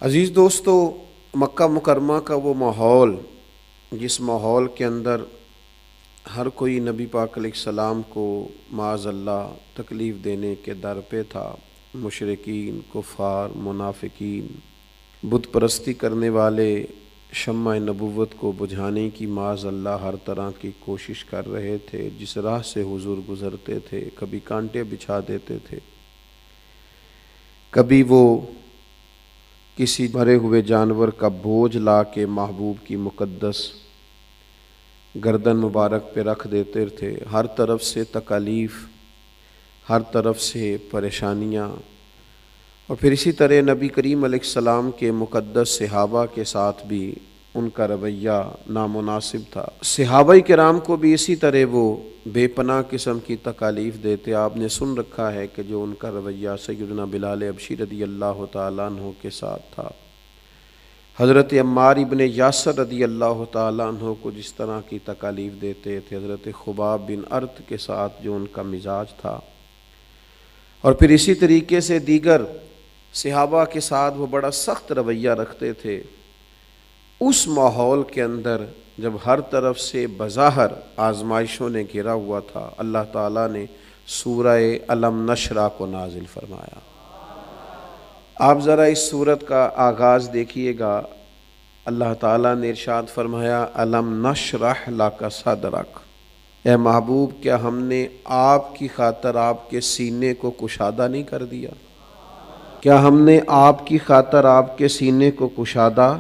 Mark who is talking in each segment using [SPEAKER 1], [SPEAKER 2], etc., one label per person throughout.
[SPEAKER 1] عزیز دوستو، مکہ مکرمہ کا وہ ماحول جس ماحول کے اندر ہر کوئی نبی پاک علیہ السلام کو معاذ اللہ تکلیف دینے کے در پہ تھا، مشرکین، کفار، منافقین، بت پرستی کرنے والے شمع نبوت کو بجھانے کی معاذ اللہ ہر طرح کی کوشش کر رہے تھے۔ جس راہ سے حضور گزرتے تھے کبھی کانٹے بچھا دیتے تھے، کبھی وہ کسی مرے ہوئے جانور کا بوجھ لا کے محبوب کی مقدس گردن مبارک پہ رکھ دیتے تھے۔ ہر طرف سے تکالیف، ہر طرف سے پریشانیاں، اور پھر اسی طرح نبی کریم علیہ السلام کے مقدس صحابہ کے ساتھ بھی ان کا رویہ نامناسب تھا۔ صحابہ کرام کو بھی اسی طرح وہ بے پناہ قسم کی تکالیف دیتے۔ آپ نے سن رکھا ہے کہ جو ان کا رویہ سیدنا بلال حبشی رضی اللہ تعالیٰ عنہ کے ساتھ تھا، حضرت عمار ابن یاسر رضی اللہ تعالیٰ عنہ کو جس طرح کی تکالیف دیتے تھے، حضرت خباب بن ارت کے ساتھ جو ان کا مزاج تھا، اور پھر اسی طریقے سے دیگر صحابہ کے ساتھ وہ بڑا سخت رویہ رکھتے تھے۔ اس ماحول کے اندر جب ہر طرف سے بظاہر آزمائشوں نے گھرا ہوا تھا، اللہ تعالیٰ نے سورہ الم نشرح کو نازل فرمایا۔ آپ ذرا اس سورت کا آغاز دیکھیے گا، اللہ تعالیٰ نے ارشاد فرمایا الم نشرح لک صدرک، اے محبوب کیا ہم نے آپ کی خاطر آپ کے سینے کو کشادہ نہیں کر دیا؟ کیا ہم نے آپ کی خاطر آپ کے سینے کو کشادہ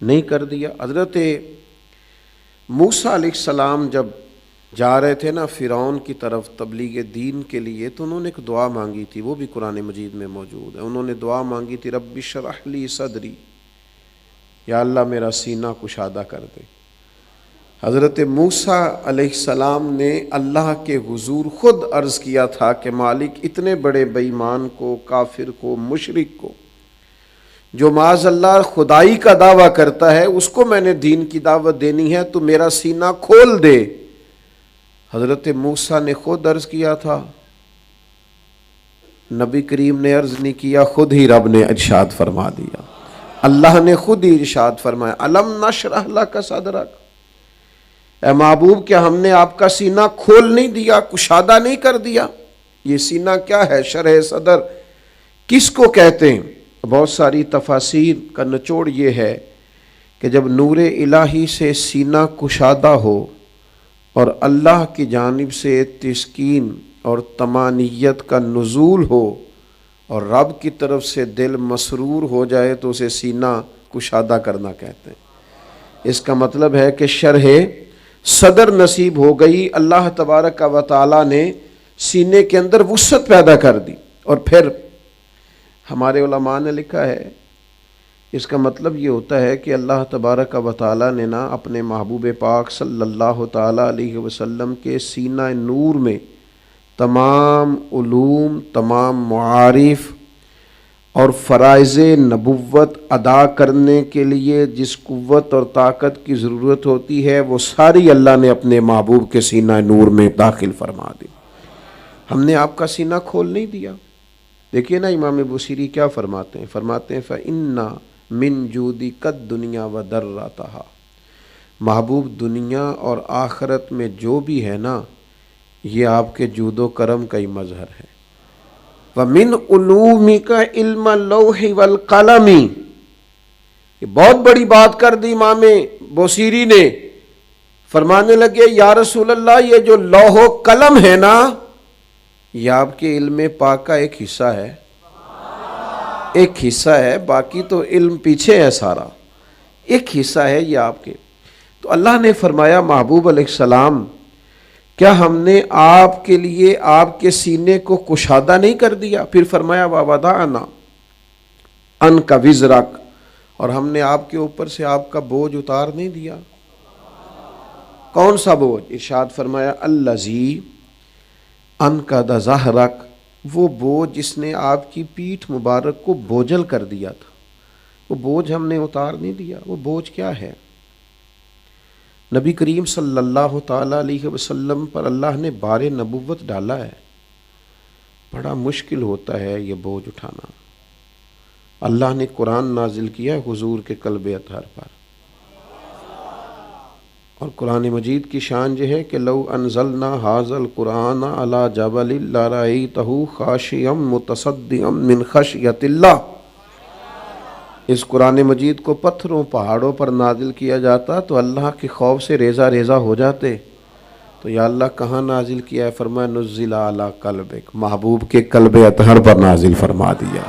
[SPEAKER 1] نہیں کر دیا؟ حضرت موسیٰ علیہ السلام جب جا رہے تھے نا فرعون کی طرف تبلیغ دین کے لیے، تو انہوں نے ایک دعا مانگی تھی، وہ بھی قرآن مجید میں موجود ہے۔ انہوں نے دعا مانگی تھی رب اشرح لی صدری، یا اللہ میرا سینہ کشادہ کر دے۔ حضرت موسیٰ علیہ السلام نے اللہ کے حضور خود عرض کیا تھا کہ مالک اتنے بڑے بے ایمان کو، کافر کو، مشرک کو، جو معاذ اللہ خدائی کا دعویٰ کرتا ہے، اس کو میں نے دین کی دعوت دینی ہے، تو میرا سینہ کھول دے۔ حضرت موسیٰ نے خود عرض کیا تھا، نبی کریم نے عرض نہیں کیا، خود ہی رب نے ارشاد فرما دیا، اللہ نے خود ہی ارشاد فرمایا الم نشرح لک صدرک، اے محبوب کیا ہم نے آپ کا سینہ کھول نہیں دیا، کشادہ نہیں کر دیا؟ یہ سینہ کیا ہے؟ شرح صدر کس کو کہتے ہیں؟ بہت ساری تفاسیر کا نچوڑ یہ ہے کہ جب نور الہی سے سینہ کشادہ ہو اور اللہ کی جانب سے تسکین اور طمانینت کا نزول ہو اور رب کی طرف سے دل مسرور ہو جائے تو اسے سینہ کشادہ کرنا کہتے ہیں۔ اس کا مطلب ہے کہ شرح صدر نصیب ہو گئی، اللہ تبارک و تعالیٰ نے سینے کے اندر وسعت پیدا کر دی۔ اور پھر ہمارے علماء نے لکھا ہے اس کا مطلب یہ ہوتا ہے کہ اللہ تبارک و تعالیٰ نے نا اپنے محبوب پاک صلی اللہ تعالیٰ علیہ وسلم کے سینہ نور میں تمام علوم، تمام معارف اور فرائض نبوت ادا کرنے کے لیے جس قوت اور طاقت کی ضرورت ہوتی ہے، وہ ساری اللہ نے اپنے محبوب کے سینہ نور میں داخل فرما دی۔ ہم نے آپ کا سینہ کھول نہیں دیا۔ دیکھیے نا امام بوصیری کیا فرماتے ہیں، فرماتے ہیں فَإِنَّ مِن جُودِكَ الدُّنْيَا وَضَرَّتَهَا، محبوب دنیا اور آخرت میں جو بھی ہے نا، یہ آپ کے جود و کرم کا ہی مظہر ہے۔ وَمِنْ عُلُومِكَ عِلْمَ اللَّوْحِ وَالْقَلَمِ، یہ بہت بڑی بات کر دی امام بوصیری نے، فرمانے لگے یا رسول اللہ یہ جو لوح و قلم ہے نا، یہ آپ کے علم پاک کا ایک حصہ ہے، ایک حصہ ہے، باقی تو علم پیچھے ہے، سارا ایک حصہ ہے یہ آپ کے۔ تو اللہ نے فرمایا محبوب علیہ السلام کیا ہم نے آپ کے لیے آپ کے سینے کو کشادہ نہیں کر دیا؟ پھر فرمایا وَوَضَعْنَا عَنْكَ وِزْرَكَ، اور ہم نے آپ کے اوپر سے آپ کا بوجھ اتار نہیں دیا؟ کون سا بوجھ؟ ارشاد فرمایا الَّذِي أَنْقَضَ ظَهْرَكَ، وہ بوجھ جس نے آپ کی پیٹھ مبارک کو بوجھل کر دیا تھا، وہ بوجھ ہم نے اتار نہیں دیا۔ وہ بوجھ کیا ہے؟ نبی کریم صلی اللہ تعالیٰ علیہ وسلم پر اللہ نے بار نبوت ڈالا ہے، بڑا مشکل ہوتا ہے یہ بوجھ اٹھانا۔ اللہ نے قرآن نازل کیا ہے حضور کے قلب اطہر پر، اور قرآن مجید کی شان یہ ہے کہ لو انزلنا ھذا القرآن علی جبل لرأیتہ خاشعا متصدعا من خشیۃ اللہ، اس قرآن مجید کو پتھروں پہاڑوں پر نازل کیا جاتا تو اللہ کے خوف سے ریزہ ریزہ ہو جاتے. تو یا اللہ کہاں نازل کیا ہے؟ فرمایا نزل علی قلبک، محبوب کے قلب اطہر پر نازل فرما دیا.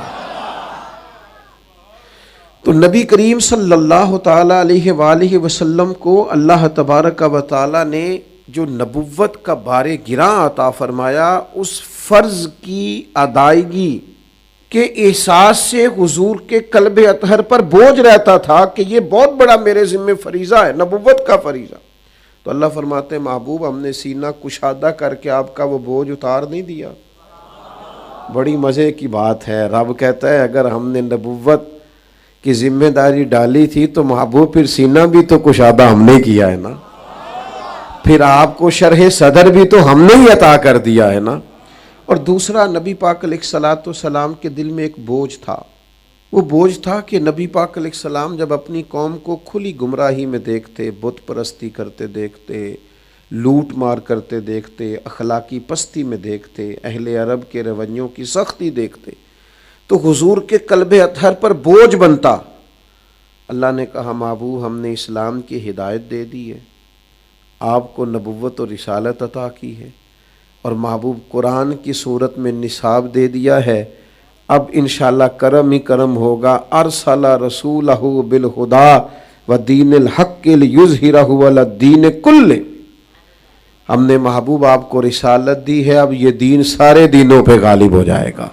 [SPEAKER 1] تو نبی کریم صلی اللہ تعالی علیہ وآلہ وسلم کو اللہ تبارک و تعالی نے جو نبوت کا بار گراں عطا فرمایا، اس فرض کی ادائیگی کے احساس سے حضور کے قلب اطہر پر بوجھ رہتا تھا کہ یہ بہت بڑا میرے ذمہ فریضہ ہے، نبوت کا فریضہ. تو اللہ فرماتے ہیں محبوب ہم نے سینہ کشادہ کر کے آپ کا وہ بوجھ اتار نہیں دیا. بڑی مزے کی بات ہے. رب کہتا ہے اگر ہم نے نبوت کی ذمہ داری ڈالی تھی تو محبوب پھر سینہ بھی تو کشادہ ہم نے کیا ہے نا، پھر آپ کو شرح صدر بھی تو ہم نے ہی عطا کر دیا ہے نا. اور دوسرا، نبی پاک علیہ الصلاۃ والسلام کے دل میں ایک بوجھ تھا. وہ بوجھ تھا کہ نبی پاک علیہ السلام جب اپنی قوم کو کھلی گمراہی میں دیکھتے، بت پرستی کرتے دیکھتے، لوٹ مار کرتے دیکھتے، اخلاقی پستی میں دیکھتے، اہل عرب کے رویوں کی سختی دیکھتے، تو حضور کے قلب اطہر پر بوجھ بنتا. اللہ نے کہا محبوب ہم نے اسلام کی ہدایت دے دی ہے، آپ کو نبوت اور رسالت عطا کی ہے، اور محبوب قرآن کی صورت میں نصاب دے دیا ہے. اب انشاءاللہ کرم ہی کرم ہوگا. ارسل رسولہ بالہدی ودین الحق لیظہرہ علی الدین کلہ، ہم نے محبوب آپ کو رسالت دی ہے، اب یہ دین سارے دینوں پہ غالب ہو جائے گا.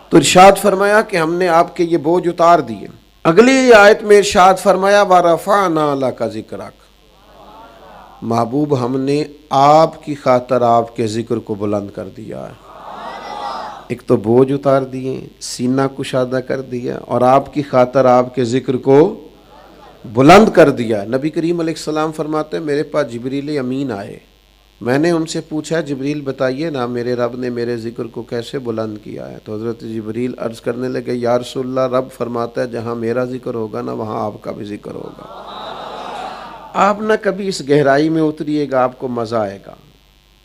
[SPEAKER 1] تو ارشاد فرمایا کہ ہم نے آپ کے یہ بوجھ اتار دیے. اگلی آیت میں ارشاد فرمایا وَرَفَعْنَا لَكَ ذِكْرَكَ، محبوب ہم نے آپ کی خاطر آپ کے ذکر کو بلند کر دیا ہے. ایک تو بوجھ اتار دیے، سینہ کشادہ کر دیا، اور آپ کی خاطر آپ کے ذکر کو بلند کر دیا. نبی کریم علیہ السلام فرماتے ہیں میرے پاس جبریل امین آئے، میں نے ان سے پوچھا جبریل بتائیے نا میرے رب نے میرے ذکر کو کیسے بلند کیا ہے. تو حضرت جبریل عرض کرنے لگے یا رسول اللہ، رب فرماتا ہے جہاں میرا ذکر ہوگا نا وہاں آپ کا بھی ذکر ہوگا. آپ نہ کبھی اس گہرائی میں اتریے گا، آپ کو مزہ آئے گا.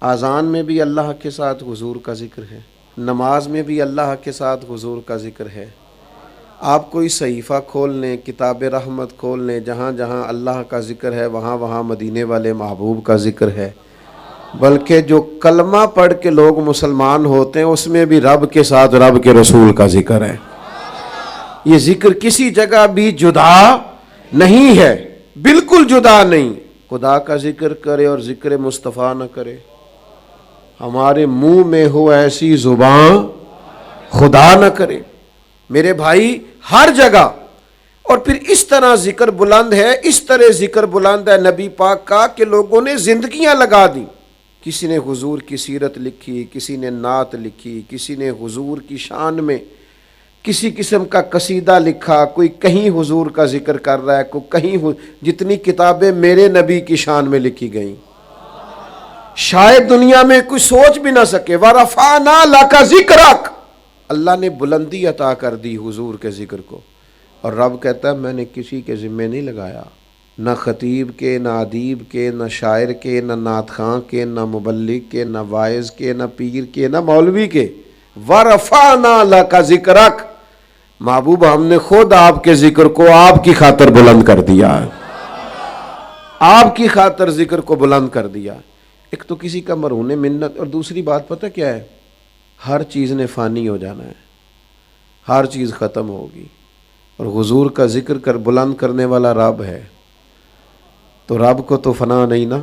[SPEAKER 1] اذان میں بھی اللہ کے ساتھ حضور کا ذکر ہے، نماز میں بھی اللہ کے ساتھ حضور کا ذکر ہے. آپ کوئی صحیفہ کھول لیں، کتاب رحمت کھول لیں، جہاں جہاں اللہ کا ذکر ہے وہاں وہاں مدینے والے محبوب کا ذکر ہے. بلکہ جو کلمہ پڑھ کے لوگ مسلمان ہوتے ہیں اس میں بھی رب کے ساتھ رب کے رسول کا ذکر ہے. یہ ذکر کسی جگہ بھی جدا نہیں ہے، بالکل جدا نہیں. خدا کا ذکر کرے اور ذکر مصطفیٰ نہ کرے، ہمارے منہ میں ہو ایسی زبان خدا نہ کرے. میرے بھائی ہر جگہ، اور پھر اس طرح ذکر بلند ہے، اس طرح ذکر بلند ہے نبی پاک کا کہ لوگوں نے زندگیاں لگا دی. کسی نے حضور کی سیرت لکھی، کسی نے نعت لکھی، کسی نے حضور کی شان میں کسی قسم کا قصیدہ لکھا، کوئی کہیں حضور کا ذکر کر رہا ہے، کوئی کہیں جتنی کتابیں میرے نبی کی شان میں لکھی گئیں شاید دنیا میں کوئی سوچ بھی نہ سکے. وَرَفَعْنَا لَكَ ذِكْرَكَ، اللہ نے بلندی عطا کر دی حضور کے ذکر کو. اور رب کہتا ہے میں نے کسی کے ذمہ نہیں لگایا، نہ خطیب کے، نہ ادیب کے، نہ شاعر کے، نہ نعت خواں کے، نہ مبلغ کے، نہ واعظ کے، نہ پیر کے، نہ مولوی کے. وَرَفَعْنَا لَكَ ذِكْرَكَ، محبوب ہم نے خود آپ کے ذکر کو آپ کی خاطر بلند کر دیا ہے، آپ کی خاطر ذکر کو بلند کر دیا. ایک تو کسی کا مرہون منت، اور دوسری بات پتہ کیا ہے، ہر چیز نے فانی ہو جانا ہے، ہر چیز ختم ہوگی، اور حضور کا ذکر کر بلند کرنے والا رب ہے. تو رب کو تو فنا نہیں نا،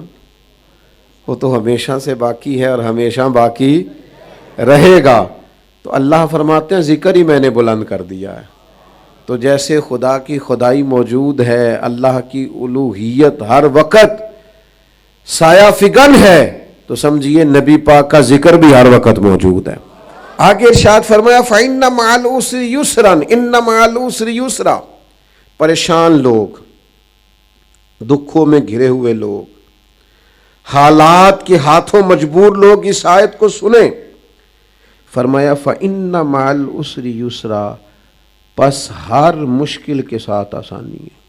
[SPEAKER 1] وہ تو ہمیشہ سے باقی ہے اور ہمیشہ باقی رہے گا. تو اللہ فرماتے ہیں ذکر ہی میں نے بلند کر دیا ہے. تو جیسے خدا کی خدائی موجود ہے، اللہ کی الوہیت ہر وقت سایہ فگن ہے، تو سمجھیے نبی پاک کا ذکر بھی ہر وقت موجود ہے. آگے ارشاد فرمایا فَإِنَّ مَعَ الْعُسْرِ يُسْرًا إِنَّ مَعَ الْعُسْرِ يُسْرًا، پریشان لوگ، دکھوں میں گھرے ہوئے لوگ، حالات کے ہاتھوں مجبور لوگ اس آیت کو سنیں. فرمایا فَإِنَّ مَعَ الْعُسْرِ يُسْرًا، پس ہر مشکل کے ساتھ آسانی ہے۔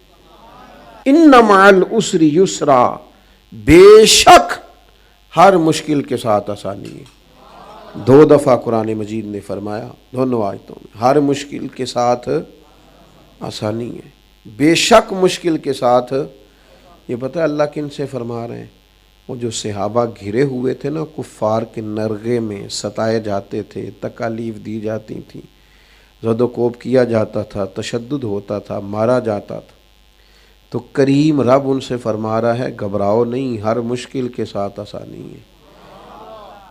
[SPEAKER 1] ان مع العسر یسرا، بے شک ہر مشکل کے ساتھ آسانی ہے۔ 2 دفعہ قرآن مجید نے فرمایا دونوں آیتوں میں، ہر مشکل کے ساتھ آسانی ہے، بے شک مشکل کے ساتھ۔ یہ پتہ ہے اللہ کن سے فرما رہے ہیں؟ وہ جو صحابہ گھرے ہوئے تھے نا کفار کے نرغے میں، ستائے جاتے تھے، تکالیف دی جاتی تھیں، زد و کوب کیا جاتا تھا، تشدد ہوتا تھا، مارا جاتا تھا، تو کریم رب ان سے فرما رہا ہے گھبراؤ نہیں، ہر مشکل کے ساتھ آسانی ہے۔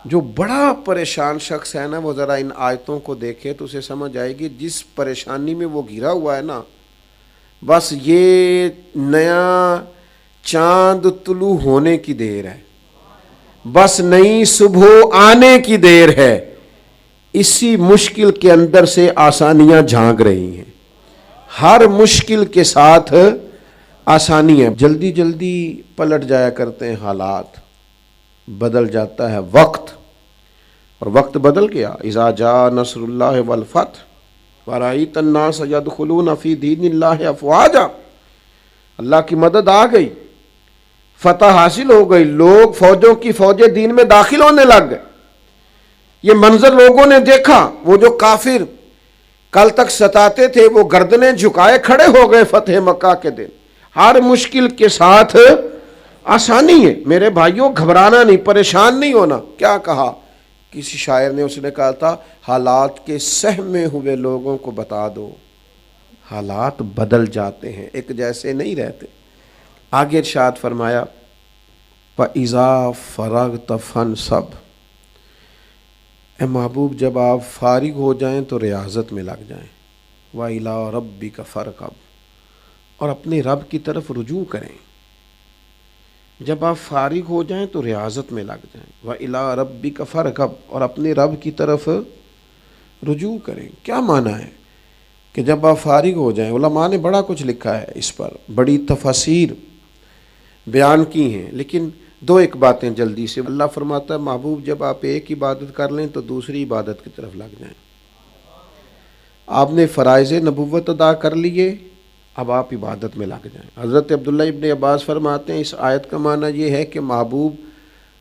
[SPEAKER 1] جو بڑا پریشان شخص ہے نا وہ ذرا ان آیتوں کو دیکھے تو اسے سمجھ آئے گی جس پریشانی میں وہ گھرا ہوا ہے نا، بس یہ نیا چاند طلوع ہونے کی دیر ہے، بس نئی صبح آنے کی دیر ہے، اسی مشکل کے اندر سے آسانیاں جھانک رہی ہیں، ہر مشکل کے ساتھ آسانی ہے۔ جلدی جلدی پلٹ جایا کرتے ہیں حالات، بدل جاتا ہے وقت، اور وقت بدل گیا۔ اذا جاء نصر اللہ والفتح ورأیت الناس يدخلون فی دین اللہ افواجا، اللہ کی مدد آ گئی، فتح حاصل ہو گئی، لوگ فوجوں کی فوجیں دین میں داخل ہونے لگ گئے۔ یہ منظر لوگوں نے دیکھا، وہ جو کافر کل تک ستاتے تھے وہ گردنیں جھکائے کھڑے ہو گئے فتح مکہ کے دن۔ ہر مشکل کے ساتھ آسانی ہے میرے بھائیوں، گھبرانا نہیں، پریشان نہیں ہونا۔ کیا کہا کسی شاعر نے؟ اس نے کہا تھا حالات کے سہمے ہوئے لوگوں کو بتا دو، حالات بدل جاتے ہیں، ایک جیسے نہیں رہتے۔ آگے ارشاد فرمایا فَإِذَا فَرَغْتَ فَانْصَبْ، اے محبوب جب آپ فارغ ہو جائیں تو ریاضت میں لگ جائیں، وَإِلَىٰ رَبِّكَ فَارْغَب، اور اپنے رب کی طرف رجوع کریں۔ جب آپ فارغ ہو جائیں تو ریاضت میں لگ جائیں، وَإِلَىٰ رَبِّكَ فَارْغَب، اور اپنے رب کی طرف رجوع کریں۔ کیا معنی ہے کہ جب آپ فارغ ہو جائیں؟ علماء نے بڑا کچھ لکھا ہے اس پر، بڑی تفاسیر بیان کی ہیں، لیکن 2 باتیں جلدی سے۔ اللہ فرماتا ہے محبوب جب آپ ایک عبادت کر لیں تو دوسری عبادت کی طرف لگ جائیں۔ آپ نے فرائض نبوت ادا کر لیے، اب آپ عبادت میں لگ جائیں۔ حضرت عبداللہ ابن عباس فرماتے ہیں اس آیت کا معنی یہ ہے کہ محبوب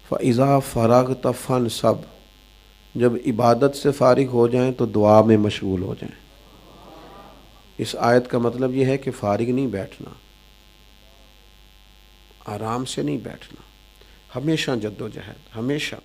[SPEAKER 1] فَإِذَا فَرَغْتَ فَانْصَبْ، جب عبادت سے فارغ ہو جائیں تو دعا میں مشغول ہو جائیں۔ اس آیت کا مطلب یہ ہے کہ فارغ نہیں بیٹھنا، آرام سے نہیں بیٹھنا، ہمیشہ جد و جہد، ہمیشہ۔